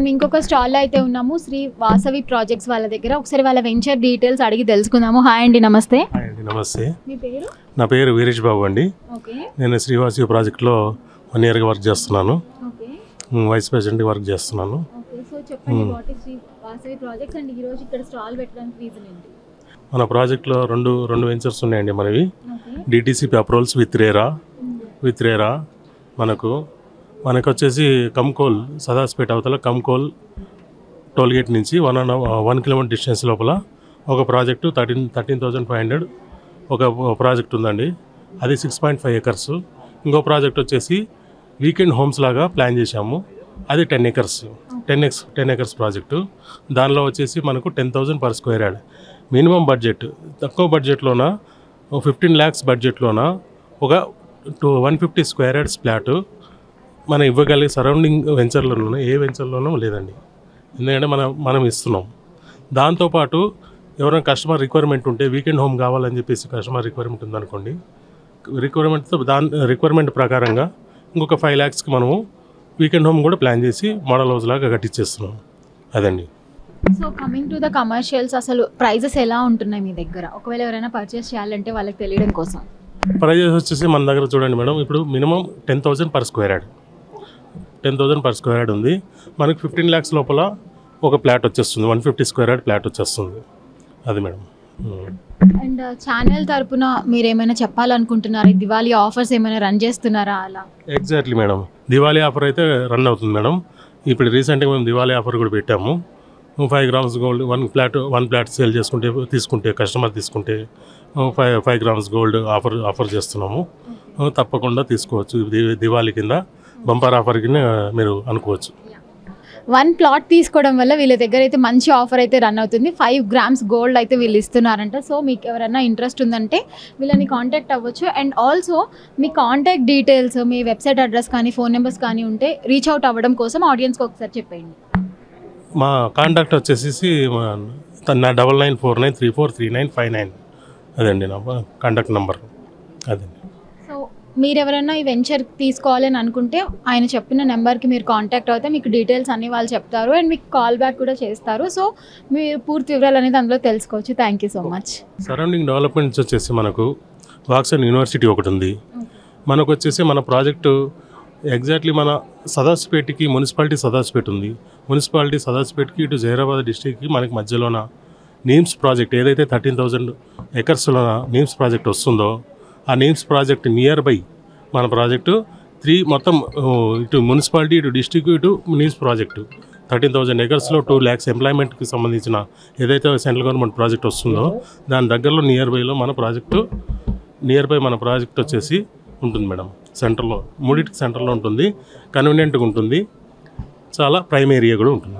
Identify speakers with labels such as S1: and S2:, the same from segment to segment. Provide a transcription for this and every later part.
S1: మనం ఇంకొక స్టాల్లో అయితే ఉన్నాము, శ్రీ వాసవి ప్రాజెక్ట్స్ వాళ్ళ దగ్గర. ఒకసారి వాళ్ళ వెంచర్ డీటెయిల్స్ అడిగి తెలుసుకుందాము. హాయ్ అండి, నమస్తే.
S2: హాయ్ అండి, నమస్తే.
S1: మీ పేరు?
S2: నా పేరు వీరేష్ బాబు అండి.
S1: ఓకే.
S2: నేను శ్రీ వాసవి ప్రాజెక్ట్లో 1 ఇయర్గా వర్క్ చేస్తున్నాను.
S1: ఓకే.
S2: వైస్ ప్రెసిడెంట్గా వర్క్ చేస్తున్నాను.
S1: ఓకే. సో చెప్పండి, what is Sri Vasavi projects and ఈ రోజు ఇక్కడ స్టాల్ పెట్టడానికి రీజన్ ఏంటి?
S2: మన ప్రాజెక్ట్లో రెండు వెంచర్స్ ఉన్నాయండి మనవి.
S1: Okay.
S2: DTCP approvals with RERA మనకు వచ్చేసి కమ్కోల్ సదాస్పేట అవతల కమ్కోల్ టోల్గేట్ నుంచి 1 కిలోమీటర్ డిస్టెన్స్ లోపల ఒక ప్రాజెక్టు 13,500 ఒక ప్రాజెక్ట్ ఉందండి. అది 6.5 acres. ఇంకో ప్రాజెక్ట్ వచ్చేసి వీకెండ్ హోమ్స్ లాగా ప్లాన్ చేశాము. అది 10 acres 10 acres ప్రాజెక్టు. దానిలో వచ్చేసి మనకు 10,000 per square yard. Minimum budget తక్కువ బడ్జెట్లోన 15 lakhs బడ్జెట్లోన ఒక 150 square yards ఫ్లాటు మనం ఇవ్వగలిగే సరౌండింగ్ వెంచర్లోనూ ఏ వెంచర్లోనూ లేదండి. ఎందుకంటే మనం ఇస్తున్నాం. దాంతోపాటు ఎవరైనా కస్టమర్ రిక్వైర్మెంట్ ఉంటే వీకెండ్ హోమ్ కావాలని చెప్పేసి కస్టమర్ రిక్వైర్మెంట్ ఉందనుకోండి, రిక్వైర్మెంట్ ప్రకారంగా ఇంకొక 5 lakhsకి మనము వీకెండ్ హోమ్ కూడా ప్లాన్ చేసి మోడల్ హౌస్ లాగా కట్టించేస్తున్నాం. అదండి.
S1: So coming to the commercials, అసలు ప్రైజెస్ ఎలా ఉంటున్నాయి మీ దగ్గర? ఒకవేళ ఎవరైనా పర్చేస్ చేయాలంటే వాళ్ళకి తెలియడం కోసం.
S2: ప్రైజెస్ వచ్చేసి మన దగ్గర చూడండి మేడం, ఇప్పుడు minimum 10,000 per square yard 10,000 per square yard ఉంది. మనకి 15 lakhs లోపల ఒక ప్లాట్ వచ్చేస్తుంది, 150 square yard ప్లాట్ వచ్చేస్తుంది. అది మేడం.
S1: అండ్ ఛానల్ తరపున మీరు ఏమైనా చెప్పాలనుకుంటున్నారా? దివాళీ ఆఫర్స్ ఏమైనా రన్ చేస్తున్నారా? అలా
S2: ఎగ్జాక్ట్లీ మేడం, దివాళీ ఆఫర్ అయితే రన్ అవుతుంది మేడం. ఇప్పుడు రీసెంట్గా మేము దివాళీ ఆఫర్ కూడా పెట్టాము. 5 grams గోల్డ్ 1 ప్లాట్ సేల్ తీసుకుంటే కస్టమర్ తీసుకుంటే 5 grams గోల్డ్ ఆఫర్ చేస్తున్నాము. తప్పకుండా తీసుకోవచ్చు. దివాళీ కింద బంపర్ ఆఫర్ కింద మీరు అనుకోవచ్చు.
S1: 1 ప్లాట్ తీసుకోవడం వల్ల వీళ్ళ దగ్గర అయితే మంచి ఆఫర్ అయితే రన్ అవుతుంది. 5 grams గోల్డ్ అయితే వీళ్ళు ఇస్తున్నారంట. సో మీకు ఎవరైనా ఇంట్రెస్ట్ ఉందంటే వీళ్ళని కాంటాక్ట్ అవ్వచ్చు. And also me contact details, me website address కానీ ఫోన్ నెంబర్స్ కానీ ఉంటే రీచ్ అవుట్ అవ్వడం కోసం ఆడియన్స్కి ఒకసారి చెప్పండి.
S2: మా కాంటాక్ట్ వచ్చేసి 9949343959 అదండి నా కాంటాక్ట్ నెంబర్. అదండి.
S1: సో మీరు ఎవరైనా ఈ వెంచర్ తీసుకోవాలని అనుకుంటే ఆయన చెప్పిన నెంబర్కి మీరు కాంటాక్ట్ అవుతే మీకు డీటెయిల్స్ అన్ని వాళ్ళు చెప్తారు అండ్ మీకు కాల్ బ్యాక్ కూడా చేస్తారు. సో మీరు పూర్తి వివరాలు అనేది అందులో తెలుసుకోవచ్చు. Thank you so much.
S2: Surrounding developments వచ్చేసి మనకు వాక్సన్ యూనివర్సిటీ ఒకటి ఉంది. మనకు వచ్చేసి మన ప్రాజెక్టు ఎగ్జాక్ట్లీ మన సదాస్పేటకి మున్సిపాలిటీ సదాస్పేట ఉంది. మున్సిపాలిటీ సదాస్పేటకి ఇటు జహీరాబాద్ డిస్ట్రిక్ట్కి మనకి మధ్యలోన నీమ్స్ ప్రాజెక్ట్ ఏదైతే 13,000 acresలో నీమ్స్ ప్రాజెక్ట్ వస్తుందో ఆ నీమ్స్ ప్రాజెక్ట్ నియర్ బై మన ప్రాజెక్టు మొత్తం ఇటు మున్సిపాలిటీ ఇటు డిస్ట్రిక్ట్ ఇటు నీమ్స్ ప్రాజెక్టు 13,000 acresలో 2 lakhs ఎంప్లాయ్మెంట్కి సంబంధించిన ఏదైతే సెంట్రల్ గవర్నమెంట్ ప్రాజెక్ట్ వస్తుందో దాని దగ్గరలో నియర్ బై మన ప్రాజెక్ట్ వచ్చేసి ఉంటుంది మేడం. సెంటర్లో మూడింటికి సెంటర్లో ఉంటుంది, కన్వీనియంట్గా ఉంటుంది, చాలా ప్రైమ్ ఏరియా కూడా ఉంటుంది.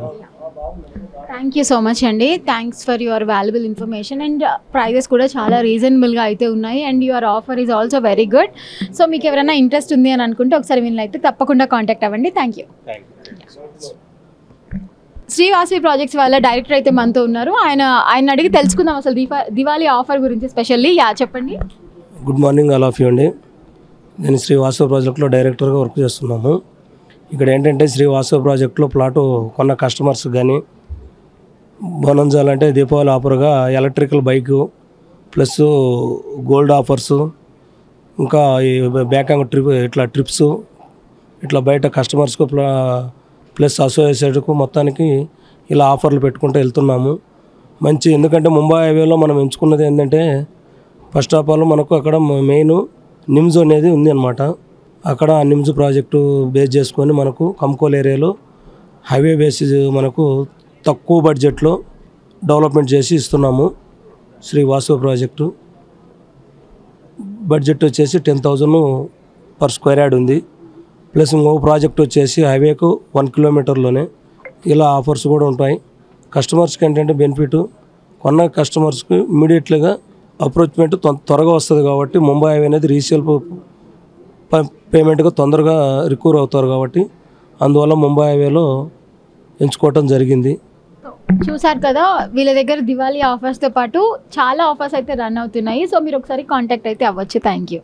S1: థ్యాంక్ యూ సో మచ్ అండి. Thanks for your valuable information. And prices కూడా చాలా రీజనబుల్గా అయితే ఉన్నాయి and your offer is also very good. So మీకు ఎవరైనా ఇంట్రెస్ట్ ఉంది అని అనుకుంటే ఒకసారి వీళ్ళైతే తప్పకుండా కాంటాక్ట్ అవ్వండి. Thank you. Sri Vasavi projects వాళ్ళ డైరెక్టర్ అయితే మనతో ఉన్నారు. ఆయన అడిగి తెలుసుకుందాం అసలు దివాళీ ఆఫర్ గురించి స్పెషల్లీ. చెప్పండి.
S3: Good morning all of you అండి. నేను శ్రీ వాసవి ప్రాజెక్ట్లో డైరెక్టర్గా వర్క్ చేస్తున్నాము. ఇక్కడ ఏంటంటే శ్రీ వాసవి ప్రాజెక్ట్లో ప్లాటు కొన్న కస్టమర్స్ కానీ బోనంజాలంటే దీపావళి ఆఫర్గా electrical bike plus gold offers, ఇంకా ఈ బ్యాక్ ట్రిప్స్ ఇట్లా బయట కస్టమర్స్కు ప్లస్ అసోసియేట్కు మొత్తానికి ఇలా ఆఫర్లు పెట్టుకుంటూ వెళ్తున్నాము. ఎందుకంటే ముంబై హైవేలో మనం ఎంచుకున్నది ఏంటంటే ఫస్ట్ ఆఫ్ ఆల్ మనకు అక్కడ మెయిన్ నిమ్స్ అనేది ఉంది అన్నమాట. అక్కడ నిమ్స్ ప్రాజెక్టు బేస్ చేసుకొని మనకు కమ్కోల్ ఏరియాలో హైవే బేసిస్ మనకు తక్కువ బడ్జెట్లో డెవలప్మెంట్ చేసి ఇస్తున్నాము. శ్రీ వాసవి ప్రాజెక్టు బడ్జెట్ వచ్చేసి 10,000 per square yard ఉంది. ప్లస్ ఇంకో ప్రాజెక్ట్ వచ్చేసి హైవేకు 1 kilometerలోనే. ఇలా ఆఫర్స్ కూడా ఉంటాయి. కస్టమర్స్కి ఏంటంటే బెనిఫిట్, కొన్న కస్టమర్స్కి ఇమీడియట్లీగా అప్రోచ్మెంట్ త్వరగా వస్తుంది కాబట్టి ముంబై హైవే అనేది రీసేల్ పేమెంట్గా తొందరగా రికవర్ అవుతారు కాబట్టి అందువల్ల ముంబై హైవేలో ఎంచుకోవటం జరిగింది.
S1: చూసారు కదా, వీళ్ళ దగ్గర దివాళీ ఆఫర్స్తో పాటు చాలా ఆఫర్స్ అయితే రన్ అవుతున్నాయి. సో మీరు ఒకసారి కాంటాక్ట్ అయితే అవ్వచ్చు. Thank you.